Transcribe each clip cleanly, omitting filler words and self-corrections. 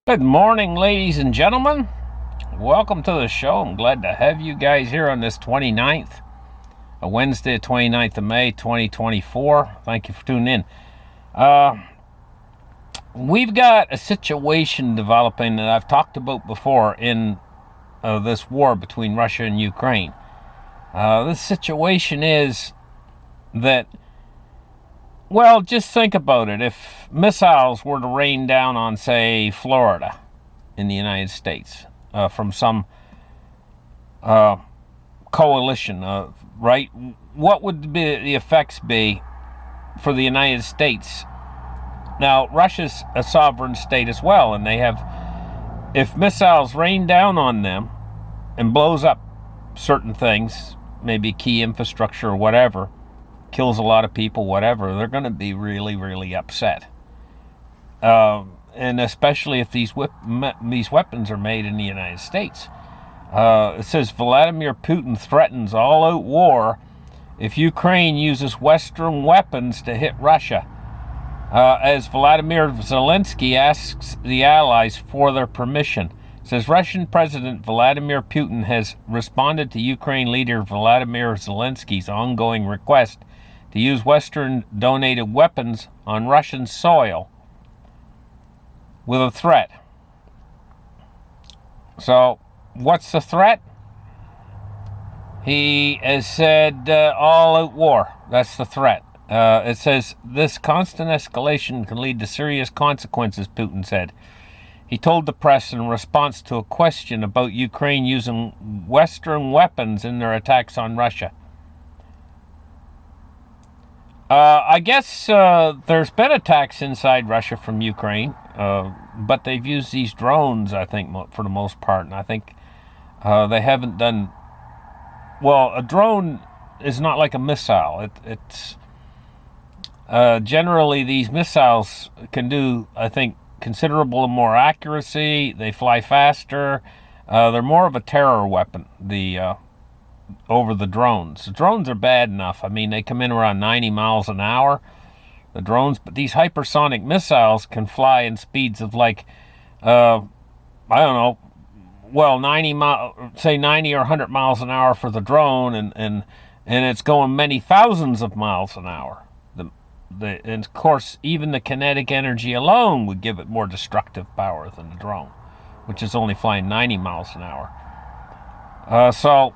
Good morning, ladies and gentlemen. Welcome to the show. I'm glad to have you guys here on this 29th, a Wednesday, 29th of May, 2024. Thank you for tuning in. We've got a situation developing that I've talked about before in this war between Russia and Ukraine. This situation is that, well, just think about it. If missiles were to rain down on, say, Florida in the United States from some coalition, right? What would the effects be for the United States? Now, Russia's a sovereign state as well, and they have, if missiles rain down on them and blows up certain things, maybe key infrastructure or whatever, kills a lot of people, whatever, they're going to be really, really upset. And especially if these weapons are made in the United States. It says Vladimir Putin threatens all-out war if Ukraine uses Western weapons to hit Russia, as Vladimir Zelensky asks the allies for their permission. It says Russian President Vladimir Putin has responded to Ukraine leader Vladimir Zelensky's ongoing request to use Western-donated weapons on Russian soil with a threat. So, what's the threat? He has said all-out war. That's the threat. It says this constant escalation can lead to serious consequences, Putin said. He told the press in response to a question about Ukraine using Western weapons in their attacks on Russia. I guess there's been attacks inside Russia from Ukraine, but they've used these drones, I think, for the most part, and I think they haven't done... Well, a drone is not like a missile. It's generally, these missiles can do, I think, considerable more accuracy. They fly faster. They're more of a terror weapon, over the drones. The drones are bad enough. I mean, they come in around 90 miles an hour, the drones, but these hypersonic missiles can fly in speeds of like, I don't know, well, 90 or 100 miles an hour for the drone, and it's going many thousands of miles an hour. And of course, even the kinetic energy alone would give it more destructive power than the drone, which is only flying 90 miles an hour. So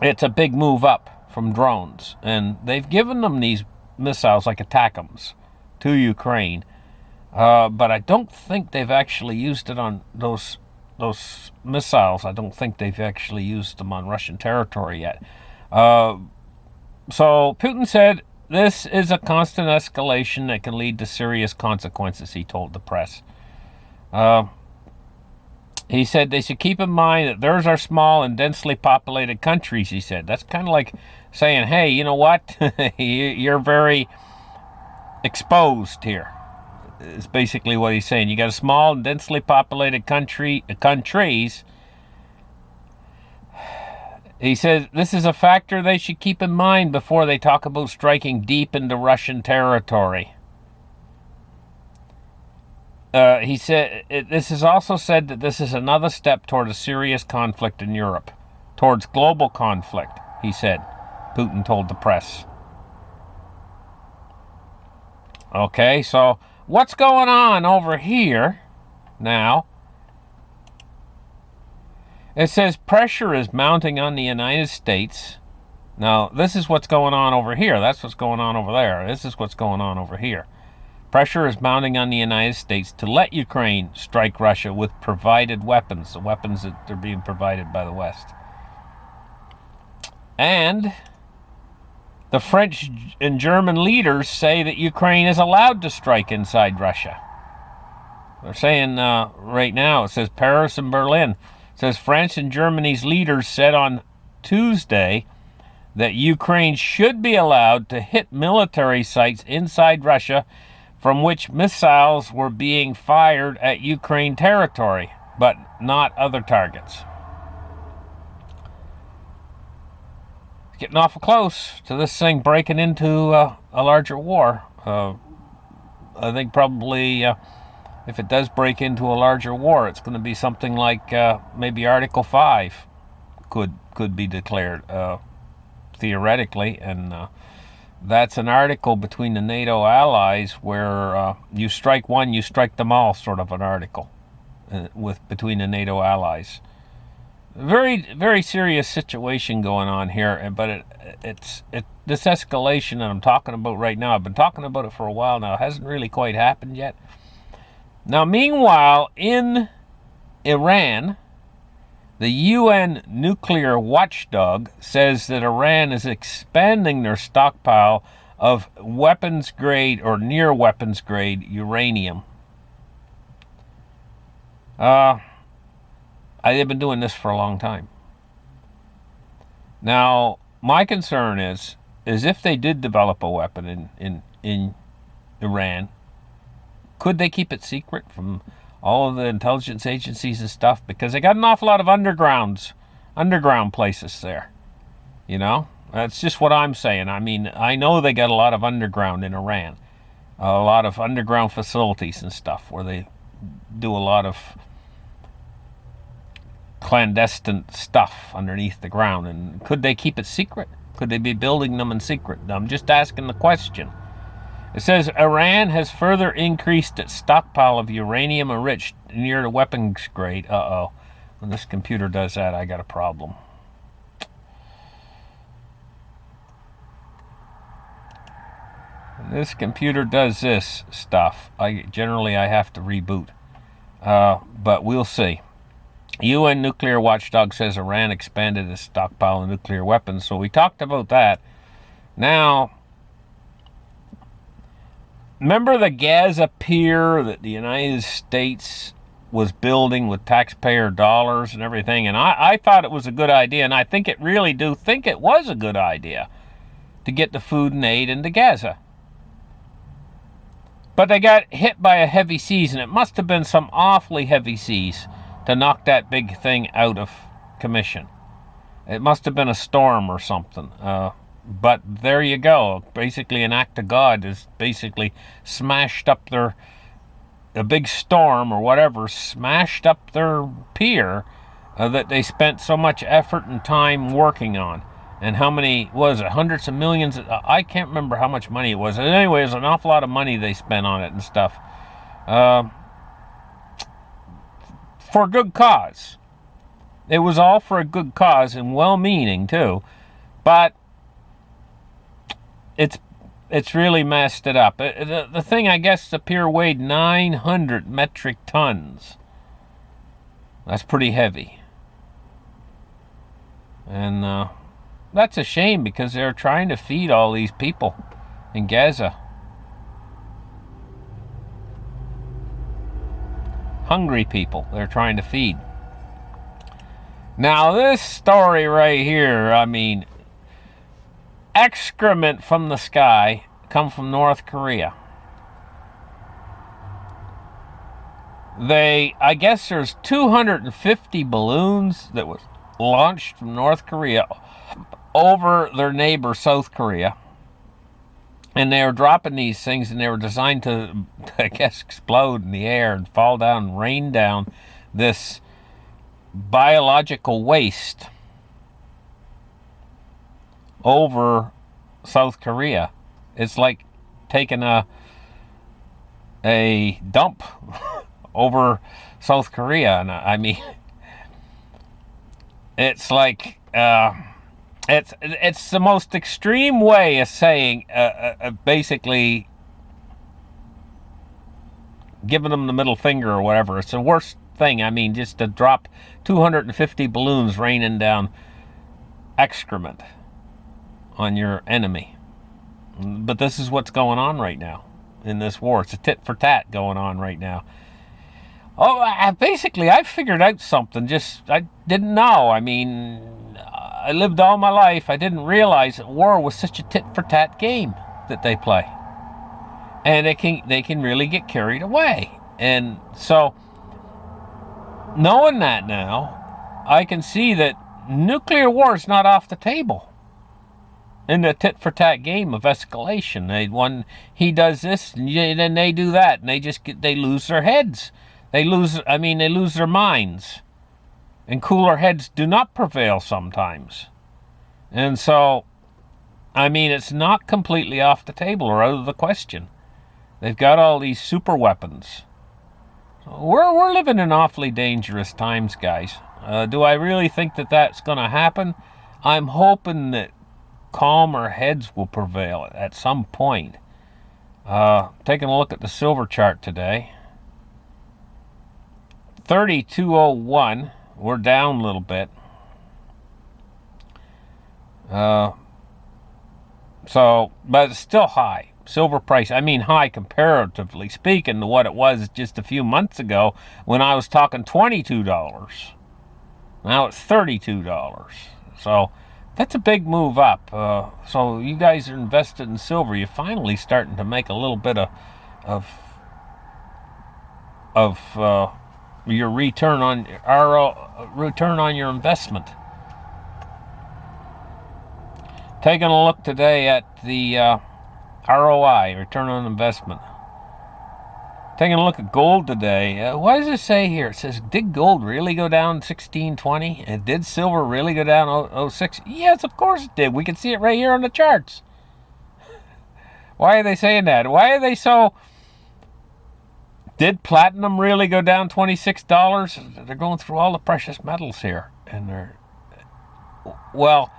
it's a big move up from drones, and they've given them these missiles like ATACMS to Ukraine, but I don't think they've actually used it on those missiles. I don't think they've actually used them on Russian territory yet. So Putin said this is a constant escalation that can lead to serious consequences, he told the press. He said they should keep in mind that theirs are small and densely populated countries, he said. That's kind of like saying, hey, you know what? You're very exposed here, is basically what he's saying. You got a small and densely populated countries. He says this is a factor they should keep in mind before they talk about striking deep into Russian territory. He said, this is also said that this is another step toward a serious conflict in Europe, towards global conflict, he said, Putin told the press. Okay, so what's going on over here now? It says pressure is mounting on the United States. Now, this is what's going on over here. That's what's going on over there. This is what's going on over here. Pressure is mounting on the United States to let Ukraine strike Russia with provided weapons, the weapons that are being provided by the West. And the French and German leaders say that Ukraine is allowed to strike inside Russia. They're saying right now, it says Paris and Berlin. It says France and Germany's leaders said on Tuesday that Ukraine should be allowed to hit military sites inside Russia from which missiles were being fired at Ukraine territory, but not other targets. It's getting awful close to this thing breaking into a larger war. I think probably if it does break into a larger war, it's going to be something like maybe Article 5 could be declared, theoretically, and that's an article between the NATO allies where you strike one, you strike them all, sort of an article between the NATO allies. Very, very serious situation going on here, but this escalation that I'm talking about right now, I've been talking about it for a while now, it hasn't really quite happened yet. Now, meanwhile, in Iran, the UN nuclear watchdog says that Iran is expanding their stockpile of weapons-grade or near weapons-grade uranium. They've been doing this for a long time. Now, my concern is if they did develop a weapon in Iran, could they keep it secret from all of the intelligence agencies and stuff? Because they got an awful lot of underground places there. You know? That's just what I'm saying. I mean, I know they got a lot of underground in Iran. A lot of underground facilities and stuff where they do a lot of clandestine stuff underneath the ground. And could they keep it secret? Could they be building them in secret? I'm just asking the question. It says Iran has further increased its stockpile of uranium enriched near the weapons grade. Uh-oh. When this computer does that, I got a problem. When this computer does this stuff, I have to reboot. But we'll see. UN nuclear watchdog says Iran expanded its stockpile of nuclear weapons. So we talked about that. Now, remember the Gaza pier that the United States was building with taxpayer dollars and everything? And I thought it was a good idea, and I think it was a good idea to get the food and aid into Gaza. But they got hit by a heavy seas, and it must have been some awfully heavy seas to knock that big thing out of commission. It must have been a storm or something. But there you go. Basically, an act of God is basically smashed up a big storm or whatever, smashed up their pier that they spent so much effort and time working on. And how many, was it, hundreds of millions? I can't remember how much money it was. Anyway, it was an awful lot of money they spent on it and stuff. For a good cause. It was all for a good cause and well-meaning too. But it's really messed it up. The thing, I guess, the pier weighed 900 metric tons. That's pretty heavy. And that's a shame because they're trying to feed all these people in Gaza. Hungry people they're trying to feed. Now, this story right here, I mean, excrement from the sky come from North Korea. I guess there's 250 balloons that was launched from North Korea over their neighbor South Korea. And they were dropping these things, and they were designed to, I guess, explode in the air and fall down and rain down this biological waste over South Korea. It's like taking a dump over South Korea. And I mean, it's like it's the most extreme way of saying basically giving them the middle finger or whatever. It's the worst thing. I mean, just to drop 250 balloons raining down excrement on your enemy. But this is what's going on right now in this war. It's a tit for tat going on right now. Basically, I figured out something. I didn't know. I mean, I lived all my life. I didn't realize that war was such a tit for tat game that they play. And they can really get carried away. And so, knowing that now, I can see that nuclear war is not off the table. in the tit-for-tat game of escalation. He does this, and then they do that, and they lose their heads. They lose their minds. And cooler heads do not prevail sometimes. And so, it's not completely off the table or out of the question. They've got all these super weapons. We're living in awfully dangerous times, guys. Do I really think that that's going to happen? I'm hoping that calmer heads will prevail at some point. Taking a look at the silver chart today. 32.01. We're down a little bit. But it's still high. Silver price, high comparatively speaking to what it was just a few months ago when I was talking $22. Now it's $32. So that's a big move up. So you guys are invested in silver. You're finally starting to make a little bit of your return on your investment. Taking a look today at the ROI, return on investment. Taking a look at gold today. What does it say here? It says, did gold really go down 1620? And did silver really go down 06? Yes, of course it did. We can see it right here on the charts. Why are they saying that? Why are they so... Did platinum really go down $26? They're going through all the precious metals here. And they're... Well...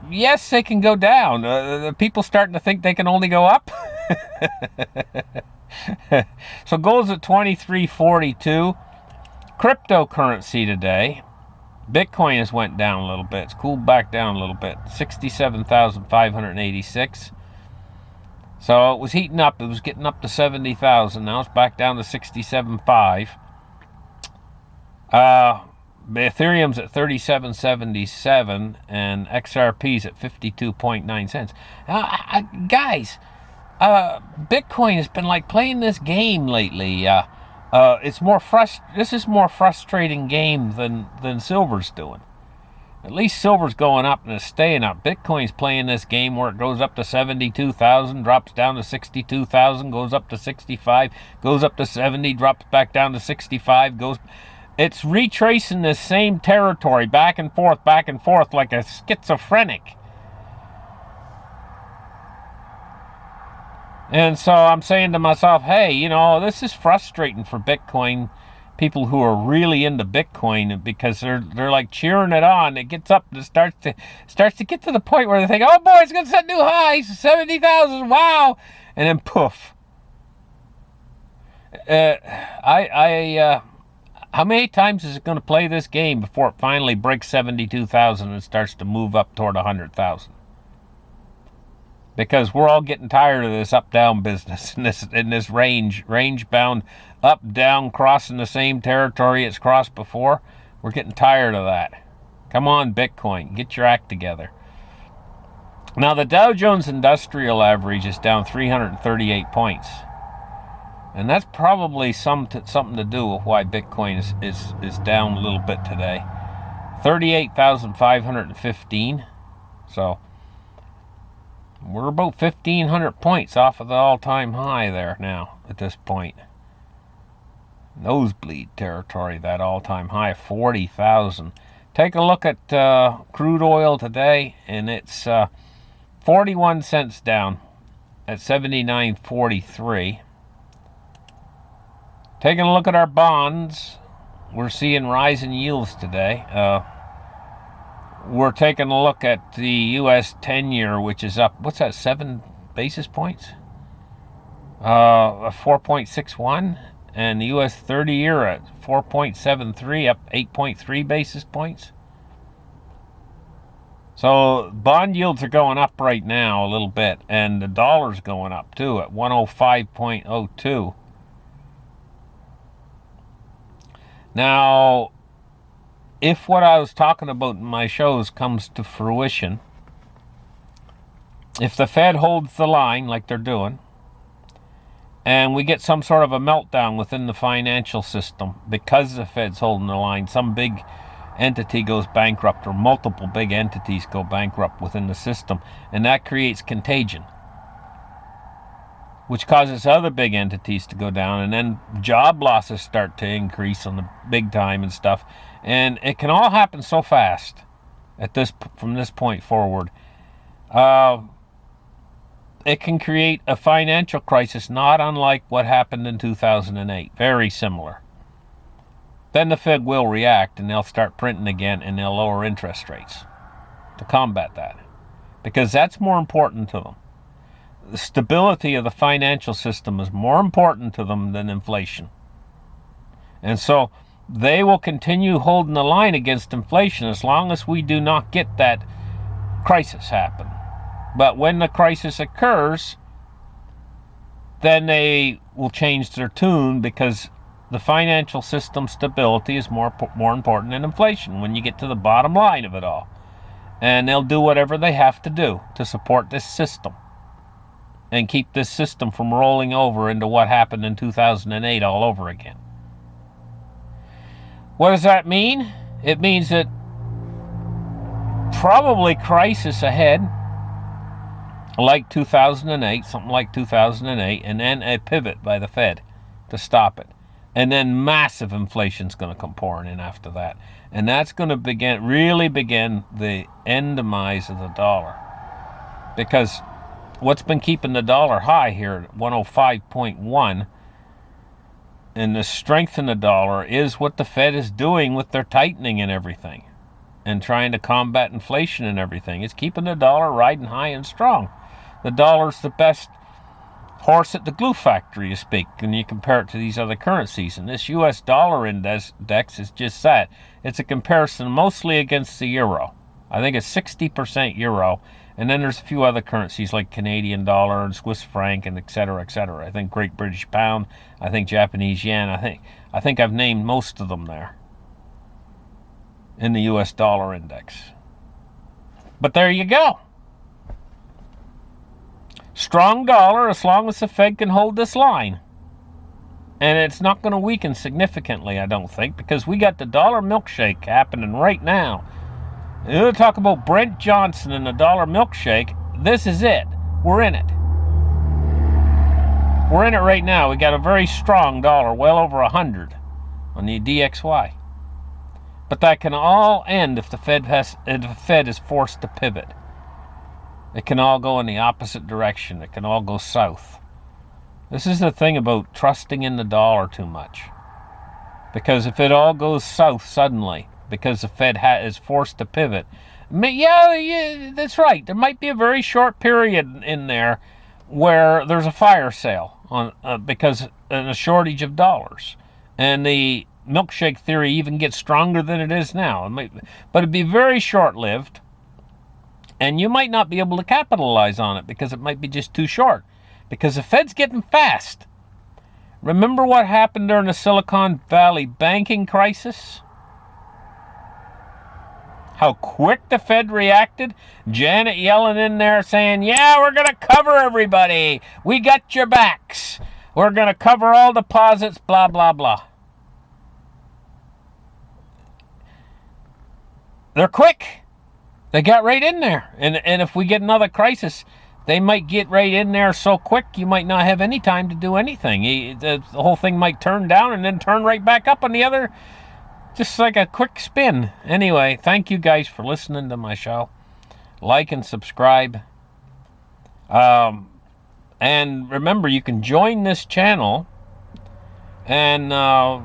Yes, they can go down. The people starting to think they can only go up. So gold's at 23.42. Cryptocurrency today. Bitcoin has went down a little bit. It's cooled back down a little bit. 67,586. So it was heating up. It was getting up to 70,000. Now it's back down to 67.5. Ethereum's at 37.77 and XRP's at 52.9 cents. Guys, Bitcoin has been like playing this game lately. This is more frustrating game than silver's doing. At least silver's going up and it's staying up. Bitcoin's playing this game where it goes up to 72,000, drops down to 62,000, goes up to 65, goes up to 70, drops back down to 65, goes... It's retracing the same territory back and forth like a schizophrenic. And so I'm saying to myself, hey, this is frustrating for Bitcoin people who are really into Bitcoin because they're like cheering it on. It gets up, it starts to get to the point where they think, oh boy, it's going to set new highs, 70,000, wow, and then poof. How many times is it going to play this game before it finally breaks 72,000 and starts to move up toward 100,000? Because we're all getting tired of this up-down business in this range-bound, up-down, crossing the same territory it's crossed before. We're getting tired of that. Come on, Bitcoin, get your act together. Now, the Dow Jones Industrial Average is down 338 points. And that's probably something to do with why Bitcoin is down a little bit today. 38,515. So we're about 1,500 points off of the all-time high there now at this point. Nosebleed territory, that all-time high, 40,000. Take a look at crude oil today, and it's 41 cents down at 79.43. Taking a look at our bonds, we're seeing rising yields today. We're taking a look at the U.S. 10-year, which is up, what's that, 7 basis points? 4.61. And the U.S. 30-year at 4.73, up 8.3 basis points. So bond yields are going up right now a little bit, and the dollar's going up too at 105.02. Now, if what I was talking about in my shows comes to fruition, if the Fed holds the line like they're doing, and we get some sort of a meltdown within the financial system because the Fed's holding the line, some big entity goes bankrupt, or multiple big entities go bankrupt within the system, and that creates contagion, which causes other big entities to go down, and then job losses start to increase on the big time and stuff. And it can all happen so fast from this point forward. It can create a financial crisis not unlike what happened in 2008. Very similar. Then the Fed will react, and they'll start printing again, and they'll lower interest rates to combat that, because that's more important to them. The stability of the financial system is more important to them than inflation. And so they will continue holding the line against inflation as long as we do not get that crisis happen. But when the crisis occurs, then they will change their tune, because the financial system stability is more important than inflation when you get to the bottom line of it all. And they'll do whatever they have to do to support this system and keep this system from rolling over into what happened in 2008 all over again. What does that mean? It means that probably crisis ahead, like 2008, something like 2008, and then a pivot by the Fed to stop it. And then massive inflation's going to come pouring in after that. And that's going to really begin the end demise of the dollar. Because what's been keeping the dollar high here at 105.1, and the strength in the dollar, is what the Fed is doing with their tightening and everything, and trying to combat inflation and everything. It's keeping the dollar riding high and strong. The dollar's the best horse at the glue factory, you speak, when you compare it to these other currencies. And this US dollar index is just that. It's a comparison mostly against the euro. I think it's 60% euro. And then there's a few other currencies like Canadian dollar and Swiss franc and et cetera, et cetera. I think Great British pound. I think Japanese yen. I think I've named most of them there in the US dollar index. But there you go. Strong dollar as long as the Fed can hold this line. And it's not going to weaken significantly, I don't think, because we got the dollar milkshake happening right now. You want to talk about Brent Johnson and the dollar milkshake? This is it. We're in it. We're in it right now. We got a very strong dollar, well over 100 on the DXY. But that can all end if the Fed is forced to pivot. It can all go in the opposite direction. It can all go south. This is the thing about trusting in the dollar too much. Because if it all goes south suddenly, because the Fed is forced to pivot, yeah, that's right. There might be a very short period in there where there's a fire sale because of a shortage of dollars. And the milkshake theory even gets stronger than it is now. But it'd be very short-lived. And you might not be able to capitalize on it because it might be just too short. Because the Fed's getting fast. Remember what happened during the Silicon Valley banking crisis? How quick the Fed reacted? Janet Yellen in there saying, yeah, we're going to cover everybody. We got your backs. We're going to cover all deposits, blah, blah, blah. They're quick. They got right in there. And if we get another crisis, they might get right in there so quick you might not have any time to do anything. The whole thing might turn down and then turn right back up on the other, just like a quick spin. Anyway, thank you guys for listening to my show. Like and subscribe. And remember, you can join this channel. And I'm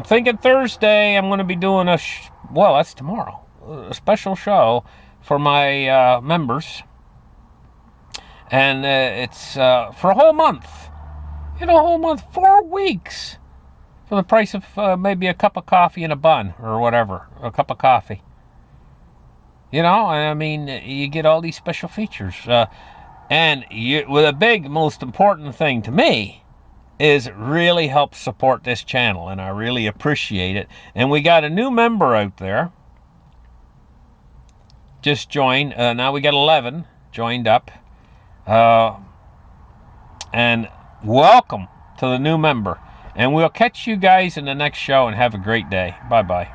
thinking Thursday I'm going to be doing that's tomorrow. A special show for my members, and it's for a whole month. A whole month, 4 weeks, for the price of maybe a cup of coffee and a bun or whatever, a cup of coffee. I mean, you get all these special features, and with a big, most important thing to me is it really helps support this channel, and I really appreciate it. And we got a new member out there. Just joined. Now we got 11 joined up. And welcome to the new member. And we'll catch you guys in the next show, and have a great day. Bye-bye.